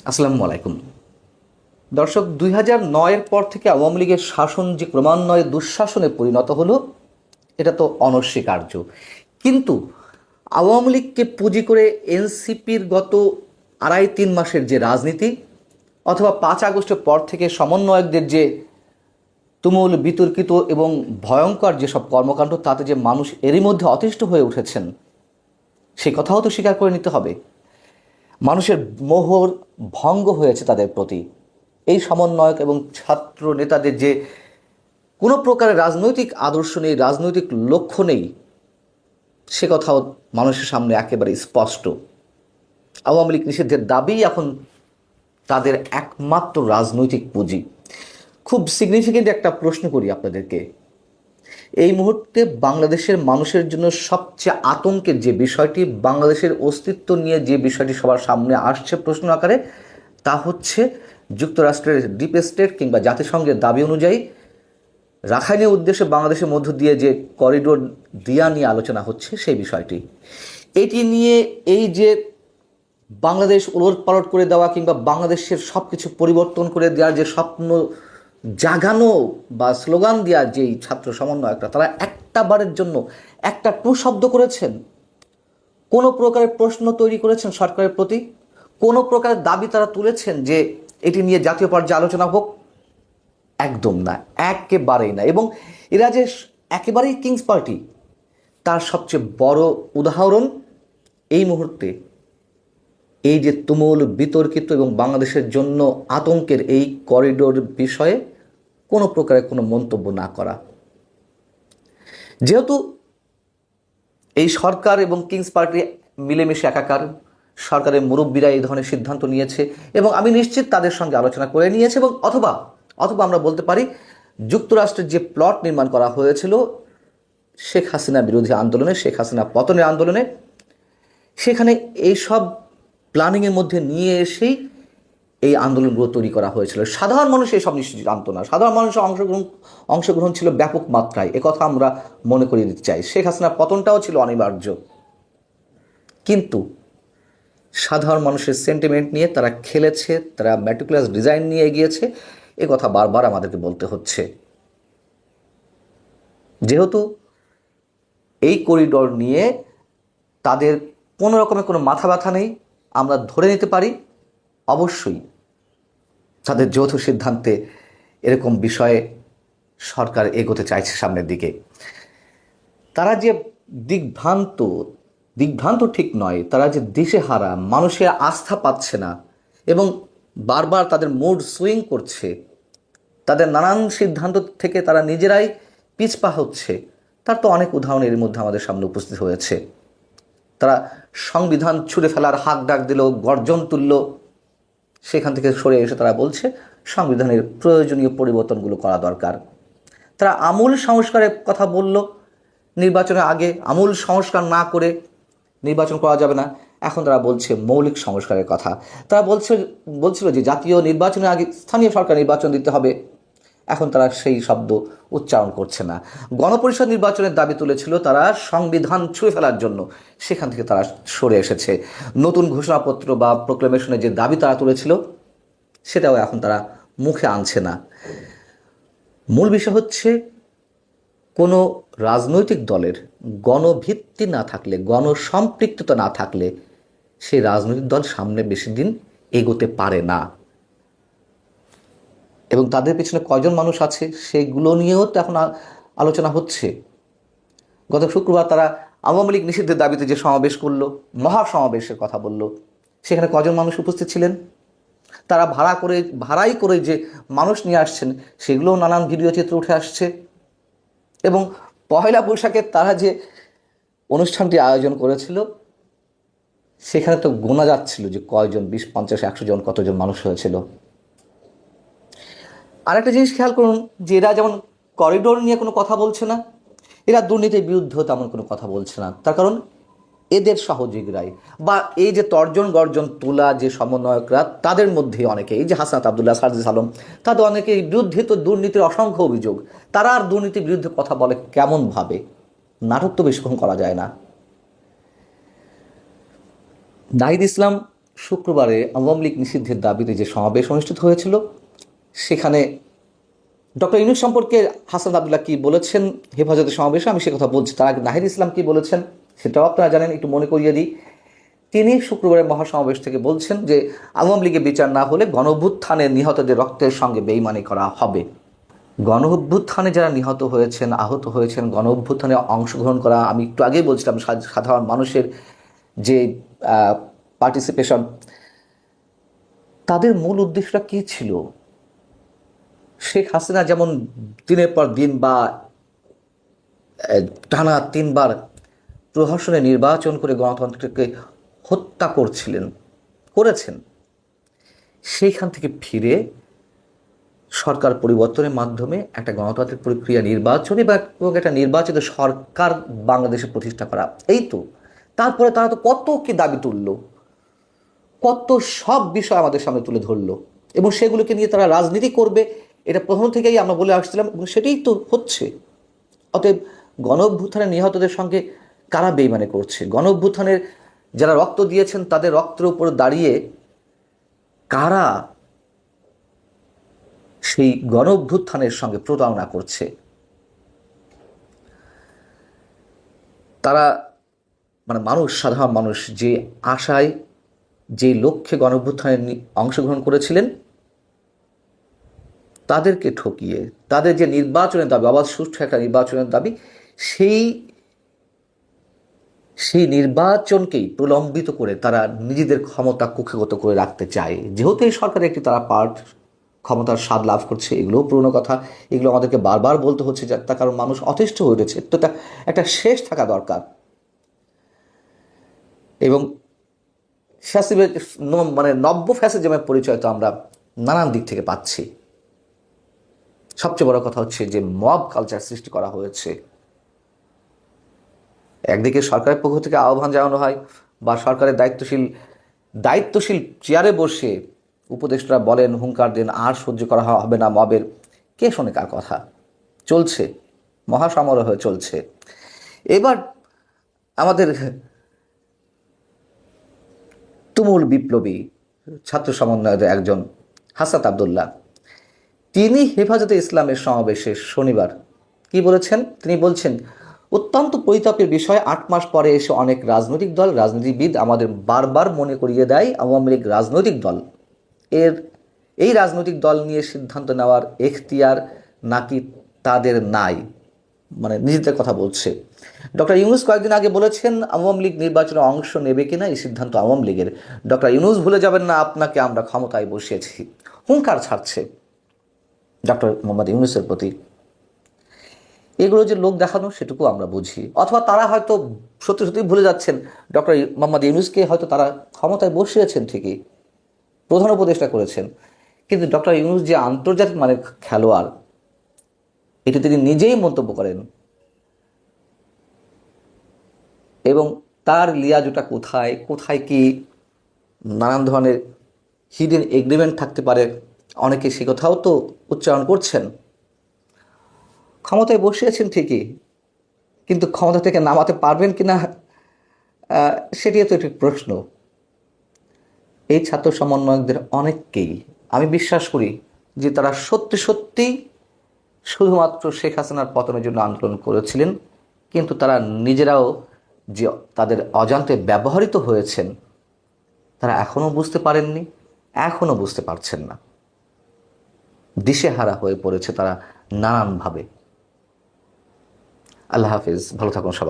আসসালামু আলাইকুম। দর্শক, 2009-এর পর থেকে আওয়ামী লীগের শাসন যে ক্রমান্বয়ে দুঃশাসনে পরিণত হলো, এটা তো অনস্বীকার্য। কিন্তু আওয়ামী লীগকে পুঁজি করে এনসিপির গত 2.5-3 মাসের যে রাজনীতি, অথবা 5 আগস্টের পর থেকে সমন্বয়কদের যে তুমুল বিতর্কিত এবং ভয়ঙ্কর যেসব কর্মকাণ্ড, তাতে যে মানুষ এরই মধ্যে অতিষ্ঠ হয়ে উঠেছেন, সে কথাও তো স্বীকার করে নিতে হবে। মানুষের মোহর ভঙ্গ হয়েছে তাদের প্রতি। এই সমন্বয়ক এবং ছাত্র নেতাদের যে কোনো প্রকারের রাজনৈতিক আদর্শ নেই, রাজনৈতিক লক্ষ্য নেই, সে কথাও মানুষের সামনে একেবারে স্পষ্ট। আওয়ামী লীগ নিষিদ্ধের দাবি এখন তাদের একমাত্র রাজনৈতিক পুঁজি। খুব সিগনিফিকেন্ট একটা প্রশ্ন করি আপনাদেরকে। এই মুহূর্তে বাংলাদেশের মানুষের জন্য সবচেয়ে আতঙ্কের যে বিষয়টি, বাংলাদেশের অস্তিত্ব নিয়ে যে বিষয়টি সবার সামনে আসছে প্রশ্ন আকারে, তা হচ্ছে যুক্তরাষ্ট্রের ডিপ স্টেট কিংবা জাতিসংঘের দাবি অনুযায়ী রাখাইনের উদ্দেশ্যে বাংলাদেশের মধ্য দিয়ে যে করিডোর দেয়া নিয়ে আলোচনা হচ্ছে, সেই বিষয়টি। এটি নিয়ে এই যে বাংলাদেশ ওলটপালট করে দেওয়া কিংবা বাংলাদেশের সব কিছু পরিবর্তন করে দেওয়ার যে স্বপ্ন জাগানো বা স্লোগান দেওয়ার যেই ছাত্র সমন্বয়করা, তারা একটা বারের জন্য একটা টু শব্দ করেছেন? কোনো প্রকারের প্রশ্ন তৈরি করেছেন সরকারের প্রতি? কোনো প্রকারের দাবি তারা তুলেছেন যে এটি নিয়ে জাতীয় পর্যায়ে আলোচনা হোক? একদম না, একেবারেই না। এবং এরা যে একেবারেই কিংস পার্টি, তার সবচেয়ে বড় উদাহরণ এই মুহূর্তে এই যে তুমুল বিতর্কিত এবং বাংলাদেশের জন্য আতঙ্কের এই করিডোর বিষয়ে কোনো প্রকারের কোনো মন্তব্য না করা। যেহেতু এই সরকার এবং কিংস পার্টি মিলেমিশে একাকার, সরকারের মুরব্বীরা এই ধরনের সিদ্ধান্ত নিয়েছে এবং আমি নিশ্চিত তাদের সঙ্গে আলোচনা করে নিয়েছে। এবং অথবা অথবা আমরা বলতে পারি, যুক্তরাষ্ট্রের যে প্লট নির্মাণ করা হয়েছিল শেখ হাসিনা বিরোধী আন্দোলনে, শেখ হাসিনা পতনের আন্দোলনে, সেখানে এইসব প্ল্যানিংয়ের মধ্যে নিয়ে এসেই এই আন্দোলনগুলো তৈরি করা হয়েছিল। সাধারণ মানুষ এইসব নিশ্চয়ই জানতো না। সাধারণ মানুষের অংশগ্রহণ ছিল ব্যাপক মাত্রায়, একথা আমরা মনে করিয়ে দিতে চাই। শেখ হাসিনার পতনটাও ছিল অনিবার্য, কিন্তু সাধারণ মানুষের সেন্টিমেন্ট নিয়ে তারা খেলেছে, তারা ম্যাটিকুলাস ডিজাইন নিয়ে এগিয়েছে, এ কথা বারবার আমাদেরকে বলতে হচ্ছে। যেহেতু এই করিডোর নিয়ে তাদের কোনো রকমের কোনো মাথা ব্যথা নেই, আমরা ধরে নিতে পারি অবশ্যই তাদের যৌথ সিদ্ধান্তে এরকম বিষয়ে সরকার এগোতে চাইছে সামনের দিকে। তারা যে দিগ্ভ্রান্ত, দিগ্ভ্রান্ত ঠিক নয়, তারা যে দিশেহারা, মানুষের আস্থা পাচ্ছে না এবং বারবার তাদের মুড সুইং করছে, তাদের নানান সিদ্ধান্ত থেকে তারা নিজেরাই পিছপা হচ্ছে, তার তো অনেক উদাহরণ এর মধ্যে আমাদের সামনে উপস্থিত হয়েছে। তারা সংবিধান ছুঁড়ে ফেলার হাক ডাক দিল, গর্জন তুলল, সেখান থেকে সরে এসে তারা বলছে সংবিধানের প্রয়োজনীয় পরিবর্তনগুলো করা দরকার। তারা আমূল সংস্কারের কথা বলল নির্বাচনের আগে, আমূল সংস্কার না করে নির্বাচন করা যাবে না। এখন তারা বলছে মৌলিক সংস্কারের কথা। তারা বলছিল যে জাতীয় নির্বাচনের আগে স্থানীয় সরকার নির্বাচন দিতে হবে। এখন তারা সেই শব্দ উচ্চারণ করছে না। গণপরিষদ নির্বাচনের দাবি তুলেছিল তারা সংবিধান ছুঁয়ে ফেলার জন্য, সেখান থেকে তারা সরে এসেছে। নতুন ঘোষণাপত্র বা প্রোক্লেমেশনের যে দাবি তারা তুলেছিল, সেটাও এখন তারা মুখে আনছে না। মূল বিষয় হচ্ছে, কোনো রাজনৈতিক দলের গণভিত্তি না থাকলে, গণসম্পৃক্ততা না থাকলে, সেই রাজনৈতিক দল সামনে বেশি দিন এগোতে পারে না। এবং তাদের পিছনে কয়জন মানুষ আছে সেগুলো নিয়েও তো এখন আলোচনা হচ্ছে। গত শুক্রবার তারা আওয়ামী লীগ নিষিদ্ধের দাবিতে যে সমাবেশ করলো, মহাসমাবেশের কথা বলল, সেখানে কজন মানুষ উপস্থিত ছিলেন? তারা ভাড়াই করে যে মানুষ নিয়ে আসছেন, সেগুলোও নানান ভিডিও চিত্র উঠে আসছে। এবং পয়লা বৈশাখে তারা যে অনুষ্ঠানটি আয়োজন করেছিল, সেখানে তো গোনা যাচ্ছিল যে কয়জন, 20, 50, 100 জন, কতজন মানুষ হয়েছিল। আরেকটা জিনিস খেয়াল করুন যে এরা যেমন করিডোর নিয়ে কোনো কথা বলছে না, এরা দুর্নীতির বিরুদ্ধেও তেমন কোনো কথা বলছে না। তার কারণ এদের সহযোগীরাই বা এই যে তর্জন গর্জন তোলা যে সমন্বয়করা, তাদের মধ্যে অনেকে, এই যে হাসনাত আবদুল্লাহ, সারজিস আলম, তাদের অনেকের বিরুদ্ধে তো দুর্নীতির অসংখ্য অভিযোগ। তারা আর দুর্নীতির বিরুদ্ধে কথা বলে কেমনভাবে? নাটক তো বেশিক্ষণ করা যায় না। নাহিদ ইসলাম শুক্রবারে আওয়ামী লীগ নিষিদ্ধের দাবিতে যে সমাবেশ অনুষ্ঠিত হয়েছিল, সেখানে ডক্টর ইউনূস সম্পর্কে হাসান আবদুল্লাহ কী বলেছেন হেফাজতের সমাবেশে, আমি সে কথা বলছি। তার আগে নাহিদ ইসলাম কী বলেছেন সেটাও আপনারা জানেন, একটু মনে করিয়ে দিই। তিনি শুক্রবারের মহাসমাবেশ থেকে বলছেন যে আওয়ামী লীগের বিচার না হলে গণঅভ্যুত্থানে নিহতদের রক্তের সঙ্গে বেইমানি করা হবে। গণঅভ্যুত্থানে যারা নিহত হয়েছেন, আহত হয়েছেন, গণঅভ্যুত্থানে অংশগ্রহণ করা, আমি একটু আগেই বলছিলাম সাধারণ মানুষের যে পার্টিসিপেশন, তাদের মূল উদ্দেশ্যটা কী ছিল? শেখ হাসিনা যেমন দিনের পর দিন বা টানা 3বার প্রহসনে নির্বাচন করে গণতন্ত্রকে হত্যা করেছেন, সেইখান থেকে ফিরে সরকার পরিবর্তনের মাধ্যমে একটা গণতান্ত্রিক প্রক্রিয়া নির্বাচনী বা একটা নির্বাচিত সরকার বাংলাদেশে প্রতিষ্ঠা করা, এই তো। তারপরে তারা তো কত কি দাবি তুলল, কত সব বিষয় আমাদের সামনে তুলে ধরলো, এবং সেগুলোকে নিয়ে তারা রাজনীতি করবে, এটা প্রথম থেকেই আমরা বলে আসছিলাম, এবং সেটাই তো হচ্ছে। অতএব গণঅভ্যুত্থানের নিহতদের সঙ্গে কারা বেইমানি করছে? গণঅভ্যুত্থানের যারা রক্ত দিয়েছেন তাদের রক্তের উপর দাঁড়িয়ে কারা সেই গণঅভ্যুত্থানের সঙ্গে প্রতারণা করছে? তারা মানুষ, সাধারণ মানুষ যে আশায়, যে লক্ষ্যে গণঅভ্যুত্থানে অংশগ্রহণ করেছিলেন, তাদেরকে ঠকিয়ে তাদের যে নির্বাচনের দাবি, অবাধ সুষ্ঠু একটা নির্বাচনের দাবি, সেই নির্বাচনকেই প্রলম্বিত করে তারা নিজেদের ক্ষমতা কুক্ষিগত করে রাখতে চায়। যেহেতু এই সরকারের একটি তারা পার্ট, ক্ষমতার স্বাদ লাভ করছে, এগুলোও পুরনো কথা, এগুলো আমাদেরকে বারবার বলতে হচ্ছে, তার কারণ মানুষ অতিষ্ঠ হয়ে উঠেছে, তো একটা শেষ থাকা দরকার। এবং নব্য ফ্যাসিজমের পরিচয় তো আমরা নানান দিক থেকে পাচ্ছি। সবচেয়ে বড় কথা হচ্ছে যে মব কালচার সৃষ্টি করা হয়েছে। একদিকে সরকারের পক্ষ থেকে আহ্বান জানানো হয়, বা সরকারের দায়িত্বশীল চেয়ারে বসে উপদেষ্টারা বলেন, হুঙ্কার দেন, আর সহ্য করা হবে না মবের। কে শোনে কার কথা? চলছে, মহাসমারোহ চলছে। এবার আমাদের তুমুল বিপ্লবী ছাত্র সমন্বয়ের একজন হাসান আবদুল্লাহ, তিনি হেফাজতে ইসলামের সমাবেশে শনিবার কি বলেছেন? তিনি বলছেন, অত্যন্ত পরিতাপের বিষয়, 8 মাস পরে এসে অনেক রাজনৈতিক দল, রাজনীতিবিদ আমাদের বারবার মনে করিয়ে দেয় আওয়ামী লীগ রাজনৈতিক দল। এই রাজনৈতিক দল নিয়ে সিদ্ধান্ত নেওয়ার এখতিয়ার নাকি তাদের নাই? নিজেদের কথা বলছে। ডক্টর ইউনূস কয়েকদিন আগে বলেছেন আওয়ামী লীগ নির্বাচনে অংশ নেবে কিনা এই সিদ্ধান্ত আওয়ামী লীগের। ডক্টর ইউনূস ভুলে যাবেন না, আপনাকে আমরা ক্ষমতায় বসিয়েছি। হুঙ্কার ছাড়ছে ডক্টর মোহাম্মদ ইউনূসের প্রতি। এগুলো যে লোক দেখানো, সেটুকু আমরা বুঝি। অথবা তারা হয়তো সত্যি সত্যি ভুলে যাচ্ছেন, ডক্টর মোহাম্মদ ইউনূসকে হয়তো তারা ক্ষমতায় বসিয়েছেন ঠিকই, প্রধান উপদেষ্টা করেছেন, কিন্তু ডক্টর ইউনূস যে আন্তর্জাতিক মানের খেলোয়াড়, এটি তিনি নিজেই মন্তব্য করেন। এবং তার লিয়াজোটা কোথায় কি নানান ধরনের হিডেন এগ্রিমেন্ট থাকতে পারে, অনেকে সে কথাও তো উচ্চারণ করছেন। ক্ষমতায় বসিয়েছেন ঠিকই, কিন্তু ক্ষমতা থেকে নামাতে পারবেন কিনা সেটিও তো একটি প্রশ্ন। এই ছাত্র সমন্বয়কদের অনেককেই আমি বিশ্বাস করি যে তারা সত্যি শুধুমাত্র শেখ হাসিনার পতনের জন্য আন্দোলন করেছিলেন, কিন্তু তারা নিজেরাও যে তাদের অজান্তে ব্যবহৃত হয়েছেন, তারা এখনও বুঝতে পারেননি, এখনও বুঝতে পারছেন না। দিশেহারা হয়ে পড়েছে তারা নানানভাবে। আল্লাহ হাফিজ, ভালো থাকুন সবাই।